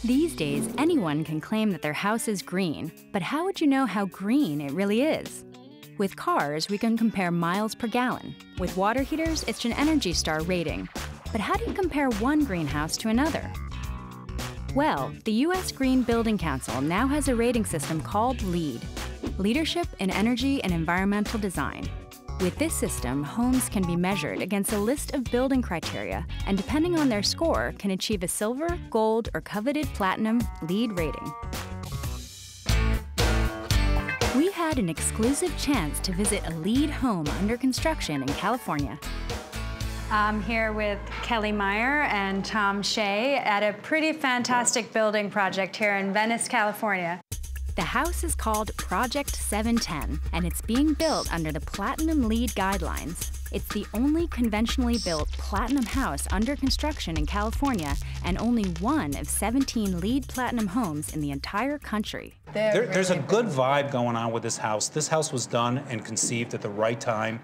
These days, anyone can claim that their house is green, but how would you know how green it really is? With cars, we can compare miles per gallon. With water heaters, it's an Energy Star rating. But how do you compare one greenhouse to another? Well, the U.S. Green Building Council now has a rating system called LEED, Leadership in Energy and Environmental Design. With this system, homes can be measured against a list of building criteria and, depending on their score, can achieve a silver, gold, or coveted platinum LEED rating. We had an exclusive chance to visit a LEED home under construction in California. I'm here with Kelly Meyer and Tom Shea at a pretty fantastic building project here in Venice, California. The house is called Project 710, and it's being built under the Platinum LEED guidelines. It's the only conventionally built platinum house under construction in California and only one of 17 LEED platinum homes in the entire country. There's a good vibe going on with this house. This house was done and conceived at the right time.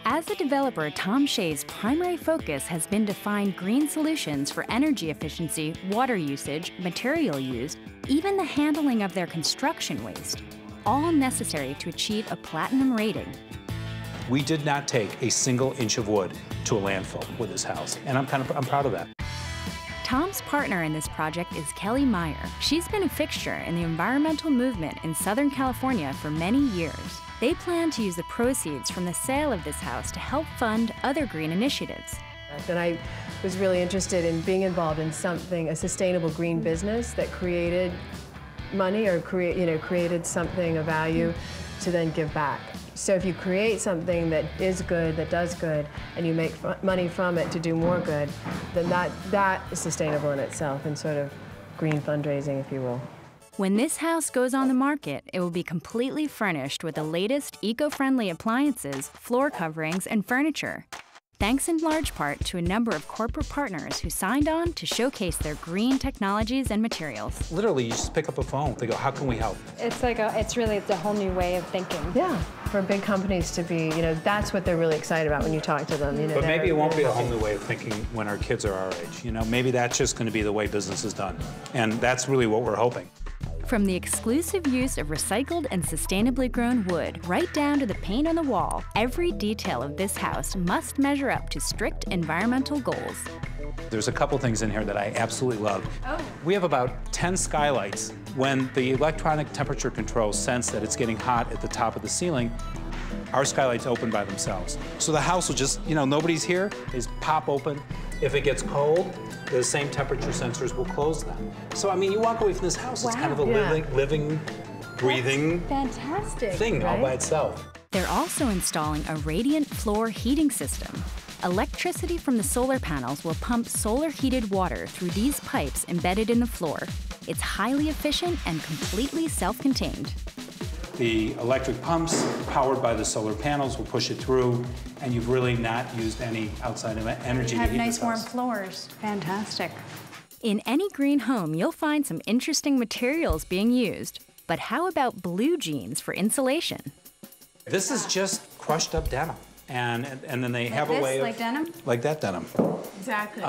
As a developer, Tom Shea's primary focus has been to find green solutions for energy efficiency, water usage, material used, even the handling of their construction waste, all necessary to achieve a platinum rating. We did not take a single inch of wood to a landfill with this house, and I'm proud of that. Tom's partner in this project is Kelly Meyer. She's been a fixture in the environmental movement in Southern California for many years. They plan to use the proceeds from the sale of this house to help fund other green initiatives. And I was really interested in being involved in something, a sustainable green business that created money or created something of value to then give back. So if you create something that is good, that does good, and you make money from it to do more good, then that is sustainable in itself and sort of green fundraising, if you will. When this house goes on the market, it will be completely furnished with the latest eco-friendly appliances, floor coverings, and furniture. Thanks in large part to a number of corporate partners who signed on to showcase their green technologies and materials. Literally, you just pick up a phone. They go, how can we help? It's really a whole new way of thinking. Yeah, for big companies to be, that's what they're really excited about when you talk to them. But maybe it won't be a whole new way of thinking when our kids are our age. Maybe that's just going to be the way business is done. And that's really what we're hoping. From the exclusive use of recycled and sustainably grown wood right down to the paint on the wall, every detail of this house must measure up to strict environmental goals. There's a couple things in here that I absolutely love. We have about 10 skylights. When the electronic temperature control sense that it's getting hot at the top of the ceiling, our skylights open by themselves. So the house will just, nobody's here, they just pop open. If it gets cold, the same temperature sensors will close them. So, you walk away from this house, it's kind of a living, breathing fantastic thing all by itself. They're also installing a radiant floor heating system. Electricity from the solar panels will pump solar-heated water through these pipes embedded in the floor. It's highly efficient and completely self-contained. The electric pumps, powered by the solar panels, will push it through, and you've really not used any outside energy to heat this house. Have nice warm floors. Fantastic. In any green home, you'll find some interesting materials being used. But how about blue jeans for insulation? This is just crushed up denim. And then they have a way of... Like denim? Like that denim. Exactly.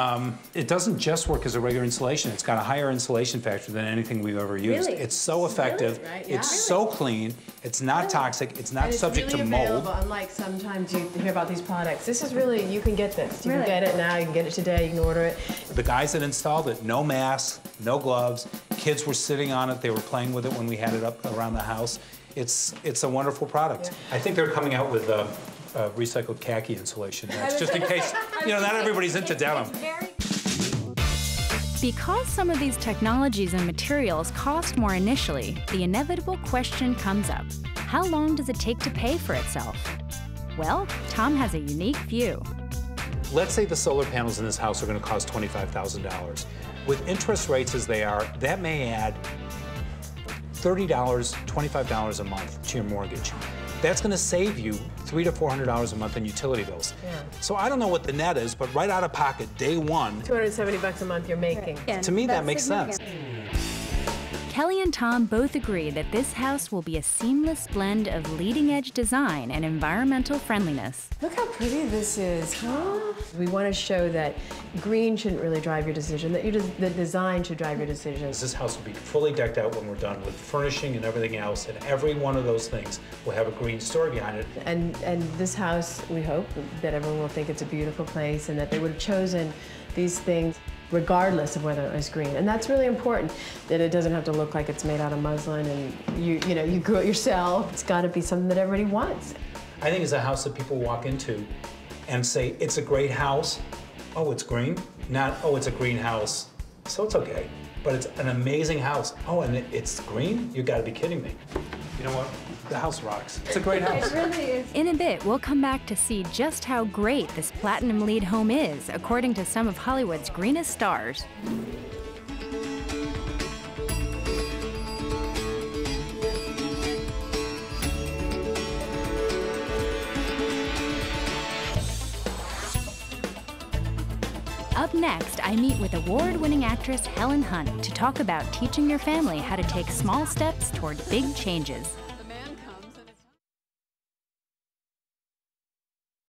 It doesn't just work as a regular insulation. It's got a higher insulation factor than anything we've ever used. Really? It's so effective. Really? Right? It's so clean. It's not toxic. It's not subject to mold. Available, unlike sometimes you hear about these products. This is really, you can get this. You can get it now, you can get it today, you can order it. The guys that installed it, no masks, no gloves. Kids were sitting on it. They were playing with it when we had it up around the house. It's a wonderful product. Yeah. I think they're coming out with recycled khaki insulation. That's just in case, not everybody's into denim. Because some of these technologies and materials cost more initially, the inevitable question comes up. How long does it take to pay for itself? Well, Tom has a unique view. Let's say the solar panels in this house are going to cost $25,000. With interest rates as they are, that may add $30, $25 a month to your mortgage. That's going to save you $300 to $400 a month in utility bills. Yeah. So I don't know what the net is, but right out of pocket, day one, $270 a month you're making. Yeah, to me, that makes sense. Kelly and Tom both agree that this house will be a seamless blend of leading-edge design and environmental friendliness. Look how pretty this is, huh? We want to show that green shouldn't really drive your decision, that the design should drive your decision. This house will be fully decked out when we're done with furnishing and everything else, and every one of those things will have a green story behind it. And this house, we hope that everyone will think it's a beautiful place and that they would have chosen these things regardless of whether it was green. And that's really important, that it doesn't have to look like it's made out of muslin and you grew it yourself. It's got to be something that everybody wants. I think it's a house that people walk into and say, it's a great house. Oh, it's green? Not, oh, it's a green house, so it's okay. But it's an amazing house. Oh, and it's green? You gotta be kidding me. You know what? The house rocks. It's a great house. It really is. In a bit, we'll come back to see just how great this platinum LEED home is, according to some of Hollywood's greenest stars. Up next, I meet with award-winning actress Helen Hunt to talk about teaching your family how to take small steps toward big changes.